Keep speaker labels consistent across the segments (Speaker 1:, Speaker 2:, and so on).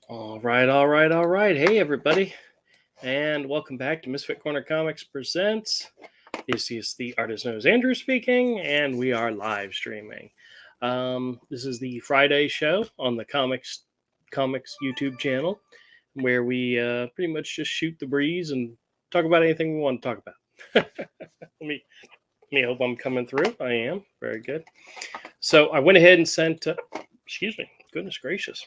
Speaker 1: All right. Hey, everybody, and welcome back to Misfit Corner Comics Presents. This is the Artist Knows Andrew speaking, and we are live streaming. This is the Friday show on the Comics YouTube channel, where we pretty much just shoot the breeze and talk about anything we want to talk about. Let me hope I'm coming through. I am very good. So I went ahead and sent. Excuse me. Goodness gracious.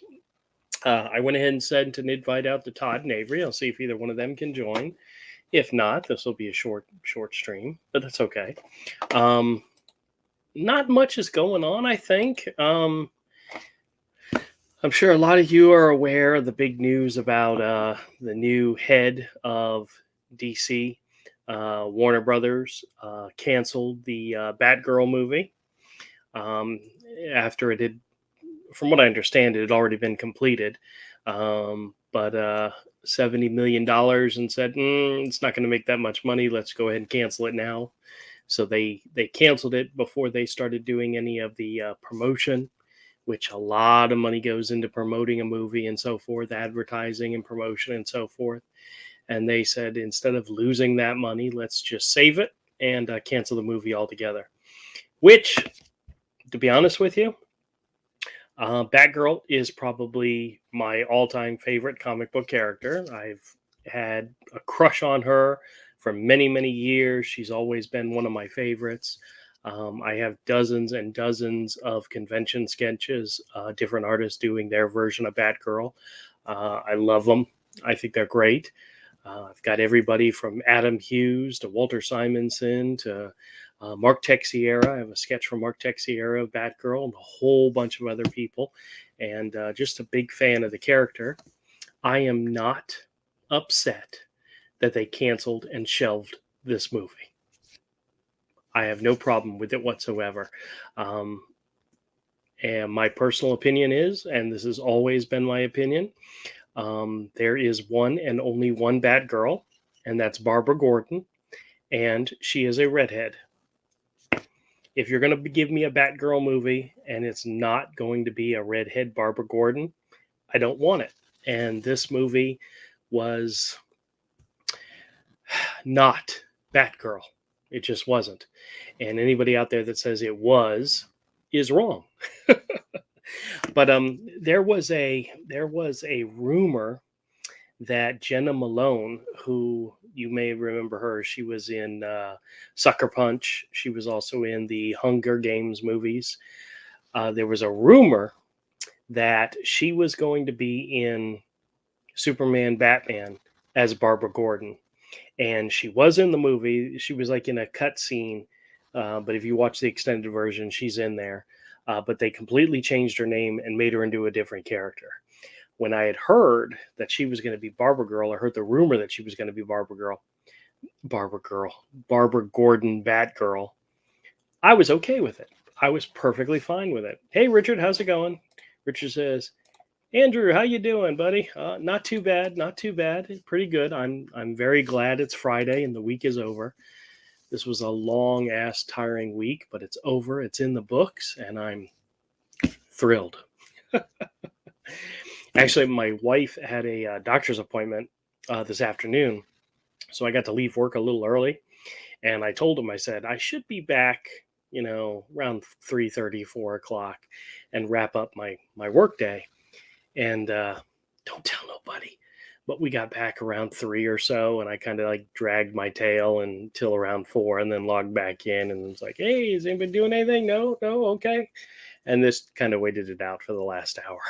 Speaker 1: I went ahead and sent an invite out to Todd and Avery. I'll see if either one of them can join. If not, this will be a short stream, but that's okay. Um, not much is going on, I think. I'm sure a lot of you are aware of the big news about the new head of DC. Warner Brothers canceled the Batgirl movie um, after it had, from what I understand, it had already been completed. But $70 million and said it's not going to make that much money. Let's go ahead and cancel it now. So they canceled it before they started doing any of the promotion, which a lot of money goes into promoting a movie and so forth, advertising and promotion and so forth. And they said instead of losing that money, let's just save it and cancel the movie altogether. Which, to be honest with you, Batgirl is probably my all-time favorite comic book character. I've had a crush on her for many, many years. She's always been one of my favorites. I have dozens and dozens of convention sketches, different artists doing their version of Batgirl. I love them. I think they're great. I've got everybody from Adam Hughes to Walter Simonson to Mark Texiera. I have a sketch from Mark Texiera of Batgirl and a whole bunch of other people. And just a big fan of the character. I am not upset that they canceled and shelved this movie. I have no problem with it whatsoever. And my personal opinion is, and this has always been my opinion, there is one and only one Batgirl, and that's Barbara Gordon, and she is a redhead. If you're going to give me a Batgirl movie and it's not going to be a redhead Barbara Gordon, I don't want it. And this movie was not Batgirl. It just wasn't. And anybody out there that says it was is wrong. But there was a rumor that Jenna Malone, who you may remember her, she was in Sucker Punch. She was also in the Hunger Games movies. There was a rumor that she was going to be in Superman Batman as Barbara Gordon. And she was in the movie. She was like in a cut scene. But if you watch the extended version, she's in there. But they completely changed her name and made her into a different character. When I had heard that she was going to be Barbara Girl, I heard the rumor that she was going to be Barbara Gordon, Batgirl. I was okay with it. I was perfectly fine with it. Hey, Richard, how's it going? Richard says, Andrew, how you doing, buddy? Not too bad, not too bad. Pretty good. I'm very glad it's Friday and the week is over. This was a long ass tiring week, but it's over. It's in the books, and I'm thrilled. Actually, my wife had a doctor's appointment this afternoon, so I got to leave work a little early. And I told him, I said, I should be back, around 3:30, 4 o'clock and wrap up my work day. And don't tell nobody. But we got back around 3 or so, and I kind of like dragged my tail until around 4 and then logged back in and was like, hey, has anybody doing anything? No, okay. And this kind of waited it out for the last hour.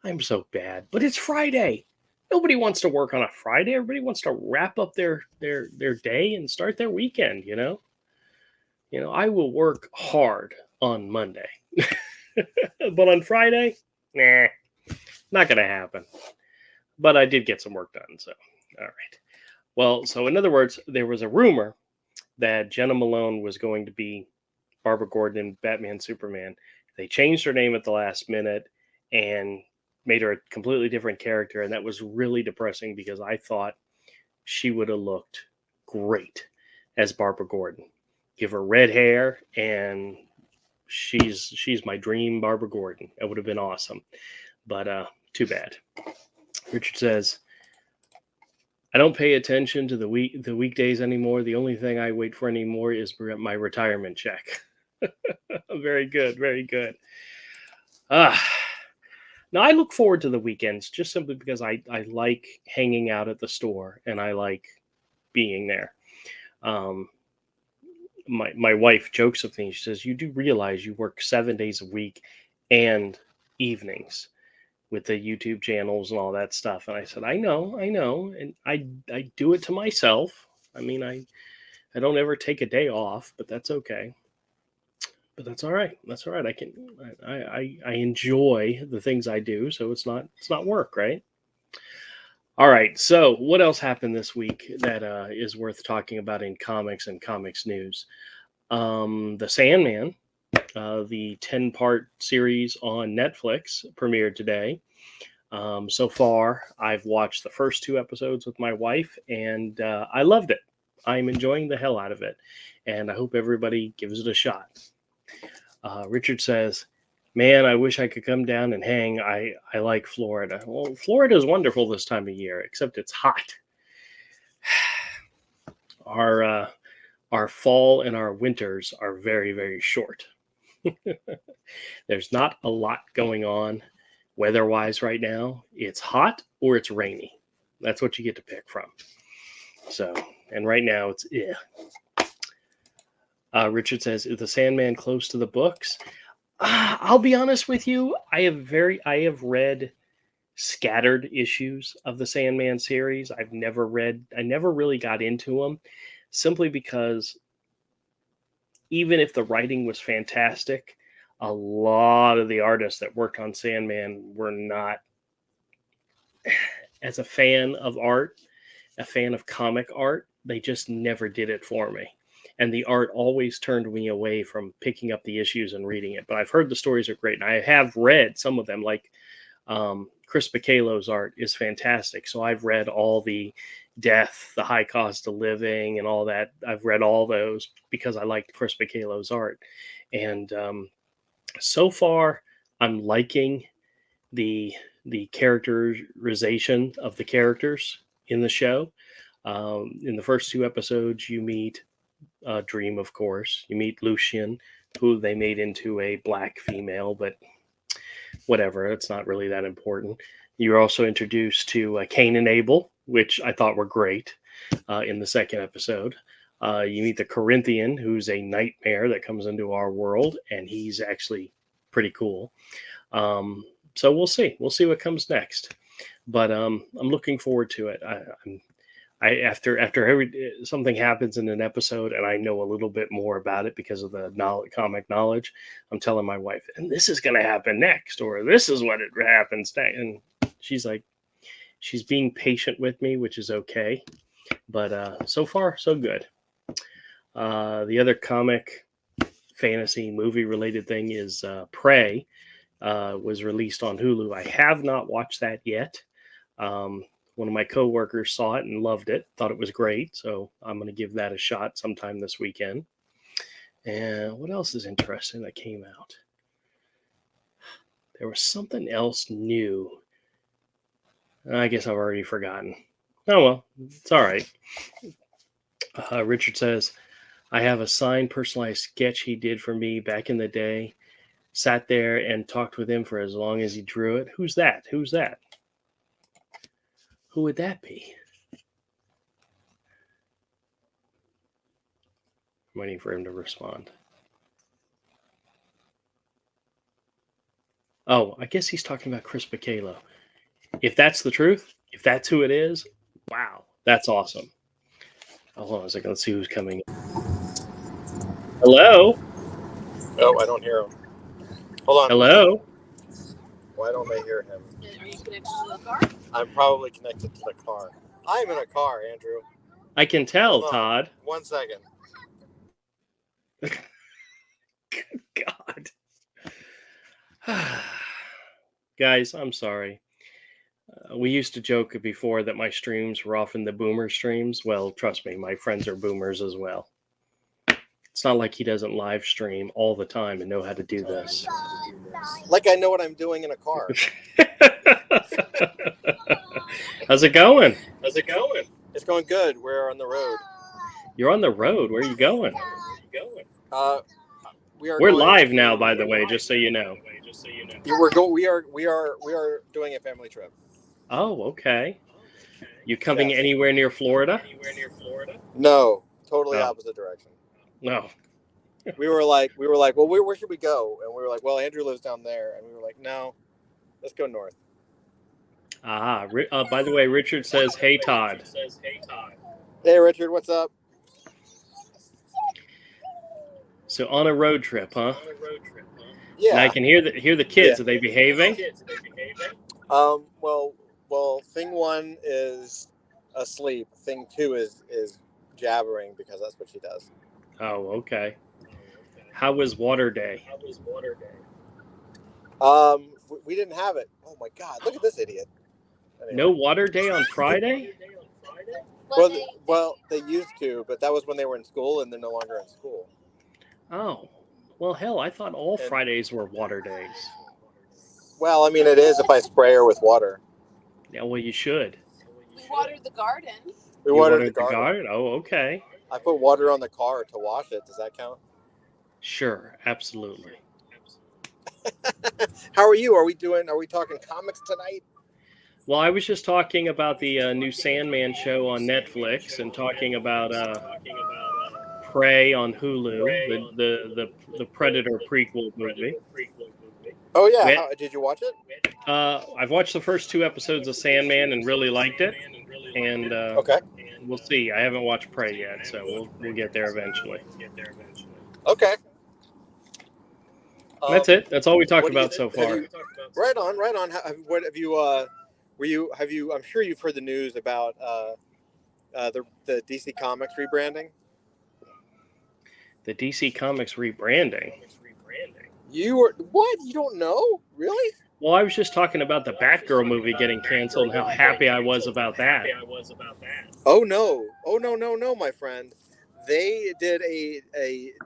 Speaker 1: I'm so bad, but it's Friday. Nobody wants to work on a Friday. Everybody wants to wrap up their day and start their weekend, I will work hard on Monday. But on Friday, nah, not going to happen. But I did get some work done, so all right. Well, so in other words, there was a rumor that Jenna Malone was going to be Barbara Gordon in Batman Superman. They changed her name at the last minute and made her a completely different character, and that was really depressing because I thought she would have looked great as Barbara Gordon. Give her red hair, and she's my dream Barbara Gordon. That would have been awesome. but too bad. Richard says, I don't pay attention to the weekdays anymore. The only thing I wait for anymore is my retirement check. Very good, very good. Ah, now I look forward to the weekends just simply because I like hanging out at the store and I like being there. Um, my wife jokes with me. She says, "You do realize you work 7 days a week and evenings with the YouTube channels and all that stuff." And I said, I know, and I do it to myself. I mean, I don't ever take a day off, but that's okay. But that's all right. That's all right. I enjoy the things I do, so it's not work, right? All right. So what else happened this week that is worth talking about in comics and comics news? The Sandman, the 10-part series on Netflix, premiered today. So far, I've watched the first 2 episodes with my wife, and I loved it. I'm enjoying the hell out of it, and I hope everybody gives it a shot. Richard says, "Man, I wish I could come down and hang. I like Florida." Well, Florida is wonderful this time of year, except it's hot. Our fall and our winters are very, very short. There's not a lot going on weather-wise right now. It's hot or it's rainy. That's what you get to pick from. So, and right now it's Richard says, "Is the Sandman close to the books?" I'll be honest with you. I have read scattered issues of the Sandman series. I never really got into them, simply because even if the writing was fantastic, a lot of the artists that worked on Sandman were not, as a fan of art, a fan of comic art, they just never did it for me. And the art always turned me away from picking up the issues and reading it. But I've heard the stories are great, and I have read some of them. Like Chris Bacalo's art is fantastic. So I've read all the Death, the High Cost of Living, and all that. I've read all those because I liked Chris Bacalo's art. And so far, I'm liking the characterization of the characters in the show. In the first 2 episodes, you meet Dream, of course. You meet Lucian, who they made into a black female, but whatever, it's not really that important. You're also introduced to Cain and Abel, which I thought were great in the second episode. You meet the Corinthian, who's a nightmare that comes into our world, and he's actually pretty cool. So we'll see. We'll see what comes next. But I'm looking forward to it. After something happens in an episode and I know a little bit more about it because of the comic knowledge, I'm telling my wife, and this is going to happen next, or this is what it happens next. And she's like, she's being patient with me, which is okay. But so far, so good. The other comic fantasy movie related thing is Prey. Was released on Hulu. I have not watched that yet. One of my coworkers saw it and loved it, thought it was great. So I'm going to give that a shot sometime this weekend. And what else is interesting that came out? There was something else new. I guess I've already forgotten. Oh, well, it's all right. Richard says, "I have a signed personalized sketch he did for me back in the day. Sat there and talked with him for as long as he drew it." Who's that? Who's that? Who would that be? I'm waiting for him to respond. Oh, I guess he's talking about Chris Bacalo. If that's the truth, if that's who it is, wow, that's awesome. Hold on a second. Let's see who's coming. Hello?
Speaker 2: Oh, I don't hear him. Hold on.
Speaker 1: Hello?
Speaker 2: Why don't I hear him?
Speaker 3: Are you connected to the car?
Speaker 2: I'm probably connected to the car. I'm in a car, Andrew.
Speaker 1: I can tell, Todd.
Speaker 2: 1 second.
Speaker 1: God. Guys, I'm sorry. We used to joke before that my streams were often the boomer streams. Well, trust me, my friends are boomers as well. It's not like he doesn't live stream all the time and know how to do this.
Speaker 2: Like I know what I'm doing in a car.
Speaker 1: How's it going?
Speaker 2: It's going good. We're on the road.
Speaker 1: You're on the road. Where are you going?
Speaker 2: Uh, we are
Speaker 1: We're
Speaker 2: going
Speaker 1: live
Speaker 2: to,
Speaker 1: now, by the way, just so you know.
Speaker 2: We are doing a family trip.
Speaker 1: Oh, okay. You coming
Speaker 2: Yes.
Speaker 1: anywhere near Florida?
Speaker 2: No, totally
Speaker 1: Oh,
Speaker 2: opposite direction.
Speaker 1: no.
Speaker 2: We were like, well, where should we go? And we were like, well, Andrew lives down there, and we were like, no, let's go north.
Speaker 1: By the way, Richard says, "Hey, Todd."
Speaker 2: Hey, Richard, what's up?
Speaker 1: So on a road trip, huh? And I
Speaker 2: Yeah.
Speaker 1: can hear the kids. Are they behaving?
Speaker 2: Well, thing one is asleep. Thing two is jabbering because that's what she does.
Speaker 1: Oh, okay. How was Water Day?
Speaker 2: We didn't have it. Oh my God, look at this idiot. Anyway.
Speaker 1: No Water Day on Friday?
Speaker 2: Well, they used to, but that was when they were in school, and they're no longer in school.
Speaker 1: Oh, well, hell, I thought all
Speaker 2: And-
Speaker 1: Fridays were Water Days.
Speaker 2: Well, I mean, it is if I spray her with water.
Speaker 1: Yeah, well, you should.
Speaker 3: We watered the garden.
Speaker 2: We
Speaker 1: You
Speaker 2: watered the garden.
Speaker 1: Oh, okay.
Speaker 2: I put water on the car to wash it. Does that count?
Speaker 1: Sure, absolutely.
Speaker 2: How are you? Are we talking comics tonight?
Speaker 1: Well, I was just talking about the new Sandman show on Netflix and talking about Prey on Hulu, the Predator prequel movie.
Speaker 2: Oh yeah, did you watch it?
Speaker 1: I've watched the first 2 episodes of Sandman and really liked it, and
Speaker 2: Okay.
Speaker 1: we'll see. I haven't watched Prey yet, so we'll get there eventually.
Speaker 2: Okay.
Speaker 1: That's it. That's all we talked about so far.
Speaker 2: Right on. What have you? Have you? I'm sure you've heard the news about the DC Comics rebranding.
Speaker 1: The DC Comics rebranding.
Speaker 2: You were what? You don't know? Really?
Speaker 1: Well, I was just talking about the Batgirl movie getting canceled and how happy I was about that.
Speaker 2: Oh no, my friend. They did a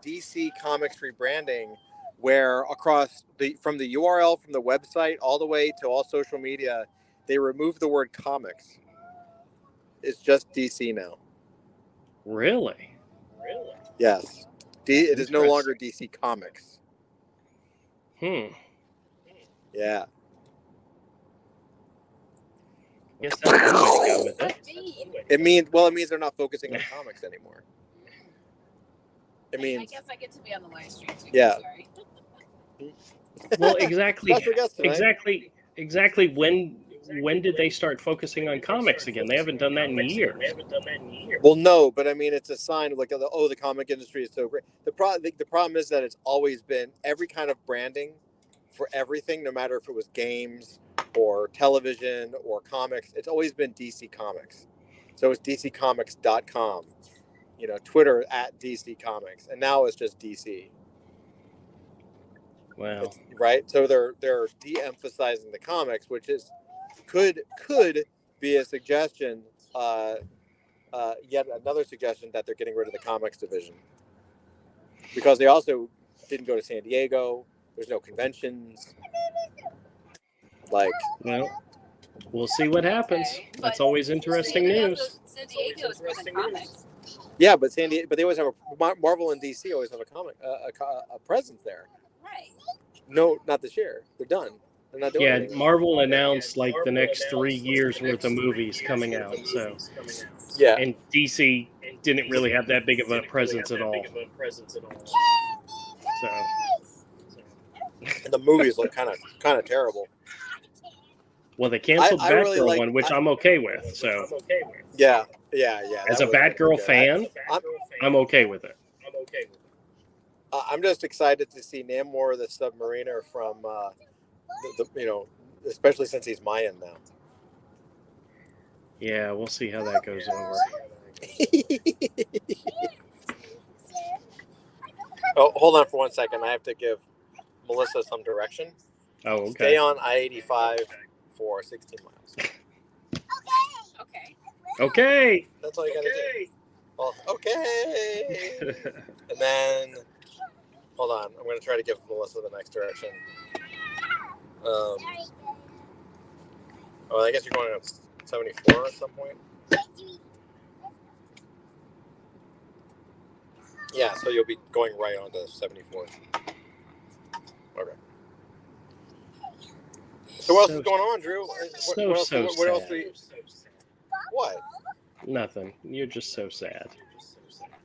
Speaker 2: DC Comics rebranding where from the URL from the website all the way to all social media, they removed the word comics. It's just DC now.
Speaker 1: Really?
Speaker 2: Yes. It is no longer DC Comics. Yeah.
Speaker 1: Guess that's one way to go with it.
Speaker 2: It means they're not focusing on comics anymore. It means.
Speaker 3: I guess I get to be on the live stream too.
Speaker 2: Yeah.
Speaker 3: Sorry.
Speaker 1: Well, exactly.
Speaker 2: Special guest tonight.
Speaker 1: Exactly. When did they start focusing on comics again? They haven't done that in years.
Speaker 2: Well, no, but I mean, it's a sign of like, oh, the comic industry is so great. The problem is that it's always been every kind of branding for everything, no matter if it was games or television or comics. It's always been DC Comics. So it's DCComics.com, Twitter at DC Comics, and now it's just DC.
Speaker 1: Wow.
Speaker 2: Right. So they're de-emphasizing the comics, which could be a suggestion. Yet another suggestion that they're getting rid of the comics division because they also didn't go to San Diego. There's no conventions.
Speaker 1: Well, we'll see what happens. That's always interesting news.
Speaker 3: San Diego is for the comics.
Speaker 2: Yeah, but they always have Marvel and DC always have a presence there.
Speaker 3: Right.
Speaker 2: No, not this year. They're done. They're not doing anything.
Speaker 1: Marvel announced like the next 3 years worth of movies coming out. So
Speaker 2: yeah,
Speaker 1: and DC didn't really have that big of a presence at all. So
Speaker 2: and the movies look kind of terrible.
Speaker 1: Well, they canceled the Batgirl one, which I'm okay with. So
Speaker 2: yeah.
Speaker 1: As a Batgirl fan, I'm okay with it.
Speaker 2: I'm just excited to see Namor the Submariner from, especially since he's Mayan now.
Speaker 1: Yeah, we'll see how that goes over.
Speaker 2: Oh, hold on for 1 second. I have to give Melissa some direction.
Speaker 1: Oh, okay.
Speaker 2: Stay on I-85 for 16 miles.
Speaker 1: Okay.
Speaker 2: That's all you got to do. Well, okay. And then, hold on. I'm going to try to give Melissa the next direction. I guess you're going on 74 at some point. Yeah, so you'll be going right on to 74. Okay. So what else is going on, Drew? What else? What else? What?
Speaker 1: Nothing. You're just so sad.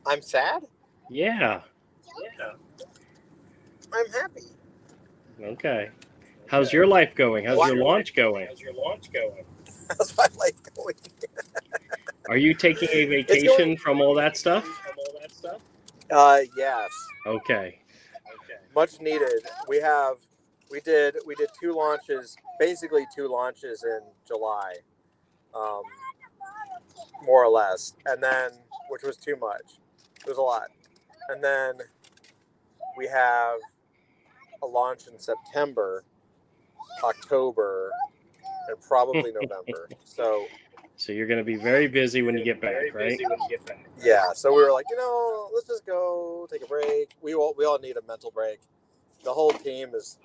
Speaker 2: I'm sad?
Speaker 1: Yeah.
Speaker 2: I'm happy.
Speaker 1: Okay. How's your life going? How's your launch going?
Speaker 2: How's my life going?
Speaker 1: Are you taking a vacation from all that stuff?
Speaker 2: Yes.
Speaker 1: Okay.
Speaker 2: Much needed. We did 2 launches, basically 2 launches in July, more or less, and then, which was too much. It was a lot. And then we have a launch in September, October, and probably November. So
Speaker 1: you're going to be very busy when you get back, right?
Speaker 2: Yeah. So we were like, let's just go take a break. We all need a mental break. The whole team has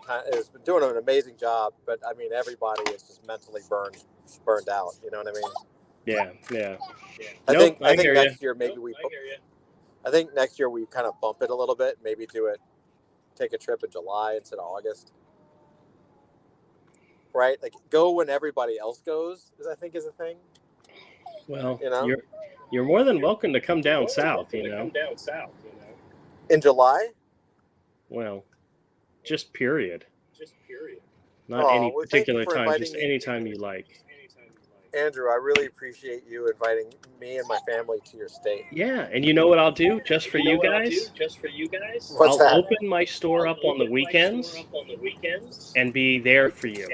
Speaker 2: been doing an amazing job, but I mean, everybody is just mentally burned out. You know what I mean?
Speaker 1: Yeah.
Speaker 2: I think next year maybe I think next year we kind of bump it a little bit. Maybe take a trip in July instead of August. Right? Like go when everybody else goes. I think is a thing.
Speaker 1: Well, you're more than welcome to come down south.
Speaker 2: In July.
Speaker 1: Well, just period. Not any particular time. Just any time you like.
Speaker 2: Andrew, I really appreciate you inviting me and my family to your state.
Speaker 1: Yeah, and you know what I'll do just for you guys?
Speaker 2: What's that?
Speaker 1: I'll open my store up on the weekends and be there for you.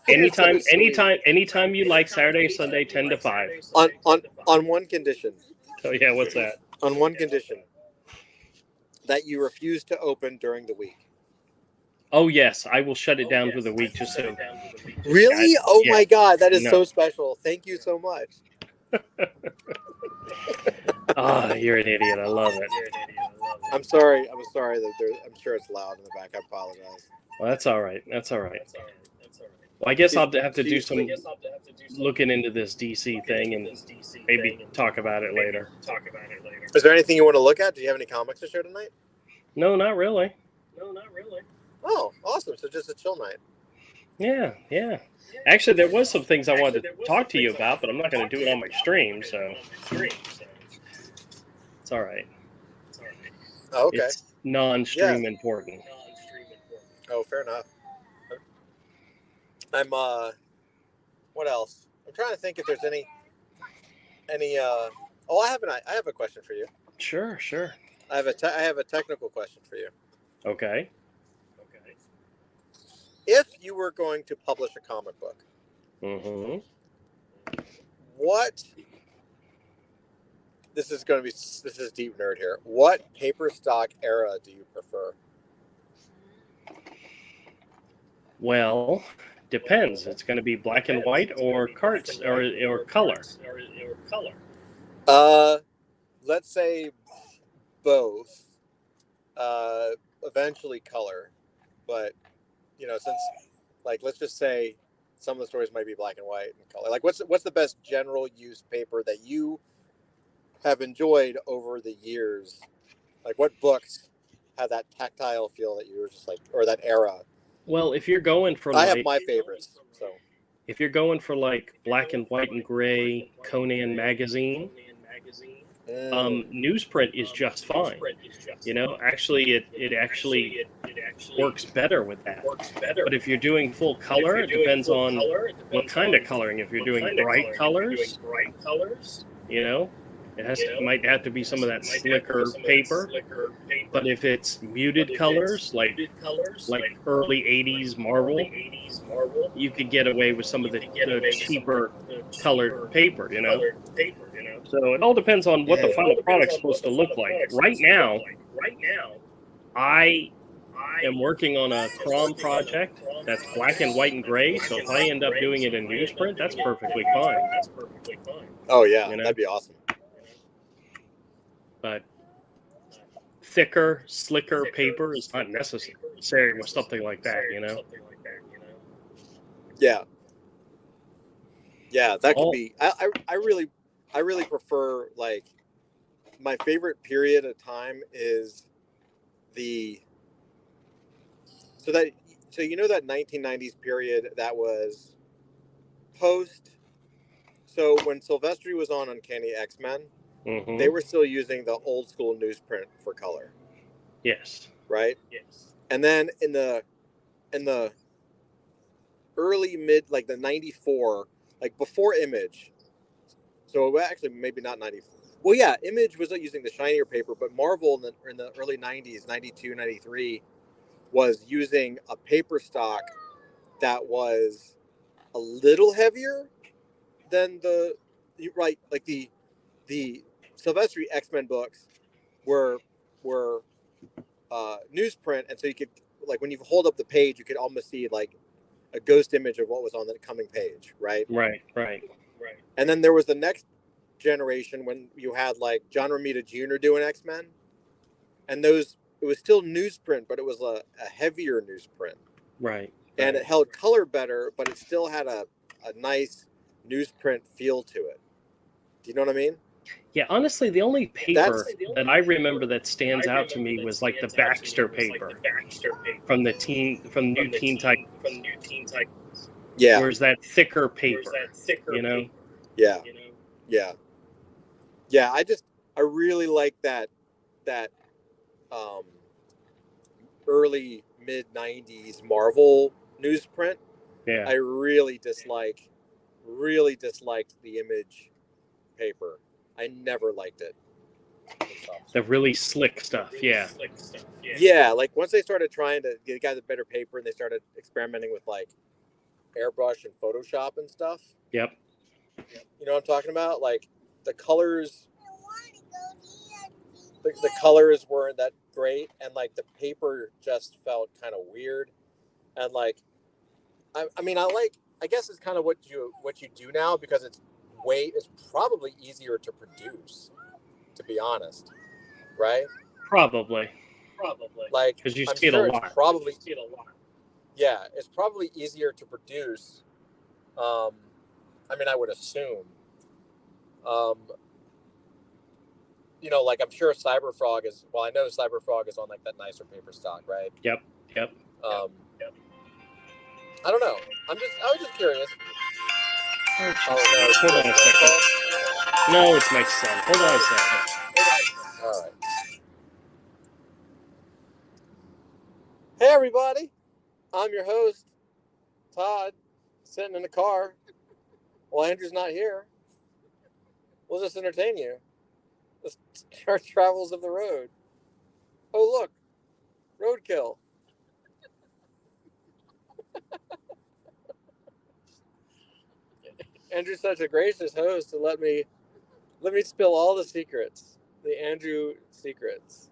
Speaker 1: Anytime you like, Saturday, Sunday, 10 to 5.
Speaker 2: On one condition.
Speaker 1: Oh yeah, what's that?
Speaker 2: On one condition. That you refuse to open during the week.
Speaker 1: Oh yes, I will shut it down for the week just so.
Speaker 2: Really? My God, that is so special. Thank you so much.
Speaker 1: You're an idiot. I love it.
Speaker 2: I'm sorry that I'm sure it's loud in the back. I apologize.
Speaker 1: Well, that's all right. Well, I guess I'll have to do some looking into this DC thing and maybe talk about it later.
Speaker 2: Is there anything you want to look at? Do you have any comics to show tonight?
Speaker 1: No, not really.
Speaker 2: Oh, awesome. So just a chill night.
Speaker 1: Yeah. Actually, there was some things I wanted to talk to you about, but I'm not going to do it on my stream, so it's all right.
Speaker 2: Oh, okay.
Speaker 1: It's non-stream important.
Speaker 2: Oh, fair enough. I'm what else? I'm trying to think if there's any I have a question for you.
Speaker 1: Sure.
Speaker 2: I have a technical question for you.
Speaker 1: Okay.
Speaker 2: If you were going to publish a comic book, this is deep nerd here. What paper stock era do you prefer?
Speaker 1: Well, depends. It's going to be black and white or cards or color.
Speaker 2: Let's say both. Eventually color, but since let's just say some of the stories might be black and white and color. Like what's the best general use paper that you have enjoyed over the years? Like what books have that tactile feel that you were just like, or that era?
Speaker 1: Well, if you're going for
Speaker 2: I have my favorites. So
Speaker 1: if you're going for like black and white and gray Conan magazine, newsprint is just fine. Actually, it actually works better with that. But if you're doing full color, it depends on what kind of coloring. If you're doing bright colors, it might have to be some of that slicker paper. But if it's muted colors, like early 80s Marvel, you could get away with some of the cheaper colored paper, So it all depends on what the final product's supposed to look like. Right now, I am working on a Crom project that's black and white and gray. So if I end up doing it in newsprint, that's perfectly fine.
Speaker 2: Oh yeah, that'd be awesome.
Speaker 1: But thicker, slicker paper is not necessary. necessary with something like that,
Speaker 2: Yeah. Yeah, that could
Speaker 1: All
Speaker 2: be. I really prefer, like, my favorite period of time is the so you know that 1990s period that was post. So when Silvestri was on Uncanny X-Men, they
Speaker 1: Mm-hmm.
Speaker 2: were still using the old school newsprint for color,
Speaker 1: Yes.
Speaker 2: right? And then in the early mid, like the 94, like before Image. So actually maybe not 94. Well, yeah, Image was using the shinier paper, but Marvel in the early 90s, 92, 93, was using a paper stock that was a little heavier than right, like the Silvestri X-Men books were newsprint, and so you could, like, when you hold up the page, you could almost see like a ghost image of what was on the coming page, right?
Speaker 1: Right. Right.
Speaker 2: And then there was the next generation when you had like John Romita Jr. doing X-Men, and those, it was still newsprint, but it was a heavier newsprint,
Speaker 1: Right.
Speaker 2: and
Speaker 1: Right.
Speaker 2: it held color better, but it still had a nice newsprint feel to it. Do you know what I mean?
Speaker 1: Yeah. Honestly, the only
Speaker 2: That's
Speaker 1: paper that I remember that stands out to me was like the Baxter paper from from New Teen Titans,
Speaker 2: yeah,
Speaker 1: where's that thicker paper, you know?
Speaker 2: yeah, yeah, yeah. I really like that um, early mid 90s Marvel newsprint.
Speaker 1: Yeah.
Speaker 2: I really disliked the Image paper. I never liked it.
Speaker 1: The really slick stuff. Yeah.
Speaker 2: Yeah, like once they started trying to get guys a better paper and they started experimenting with like airbrush and Photoshop and stuff.
Speaker 1: Yep.
Speaker 2: You know what I'm talking about? Like the colors, the colors weren't that great, and like the paper just felt kind of weird. And like, I mean, I guess it's kind of what you do now, because it's probably easier to produce, to be honest, right?
Speaker 1: Probably.
Speaker 2: Like,
Speaker 1: Because you
Speaker 2: I'm
Speaker 1: see it a
Speaker 2: sure it's
Speaker 1: lot.
Speaker 2: probably, yeah, it's probably easier to produce. Um, I mean, I would assume. Um, like, I'm sure Cyberfrog is. Well, I know Cyberfrog is on like that nicer paper stock, right?
Speaker 1: Yep. Yep.
Speaker 2: Um, I don't know. I was just curious.
Speaker 1: Oh,
Speaker 2: Oh
Speaker 1: hold
Speaker 2: no,
Speaker 1: on a second. No, it's my son. Hold on a second.
Speaker 2: all right. Hey everybody, I'm your host, Todd, sitting in the car while Andrew's not here. We'll just entertain you. Our travels of the road. Oh look, roadkill. Andrew's such a gracious host to let me spill all the secrets, the Andrew secrets.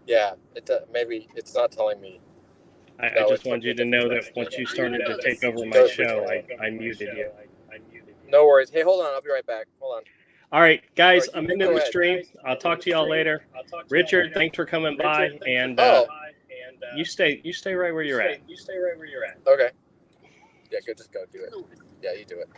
Speaker 2: Yeah, maybe it's not telling me.
Speaker 1: I
Speaker 2: No,
Speaker 1: just
Speaker 2: it took
Speaker 1: wanted
Speaker 2: me
Speaker 1: you
Speaker 2: a
Speaker 1: to
Speaker 2: different
Speaker 1: know that
Speaker 2: direction.
Speaker 1: once you started to take over my
Speaker 2: Goes
Speaker 1: show,
Speaker 2: between.
Speaker 1: I muted you.
Speaker 2: No worries. Hey, hold on. I'll be right back. Hold on.
Speaker 1: All right,
Speaker 2: All
Speaker 1: guys,
Speaker 2: right,
Speaker 1: I'm
Speaker 2: you
Speaker 1: into
Speaker 2: go
Speaker 1: the
Speaker 2: ahead.
Speaker 1: stream. I'll talk to y'all later. Richard, thanks for coming by, and
Speaker 2: Oh,
Speaker 1: you stay right where you're at.
Speaker 2: okay. Yeah, good. Just go do it. Yeah, you do it.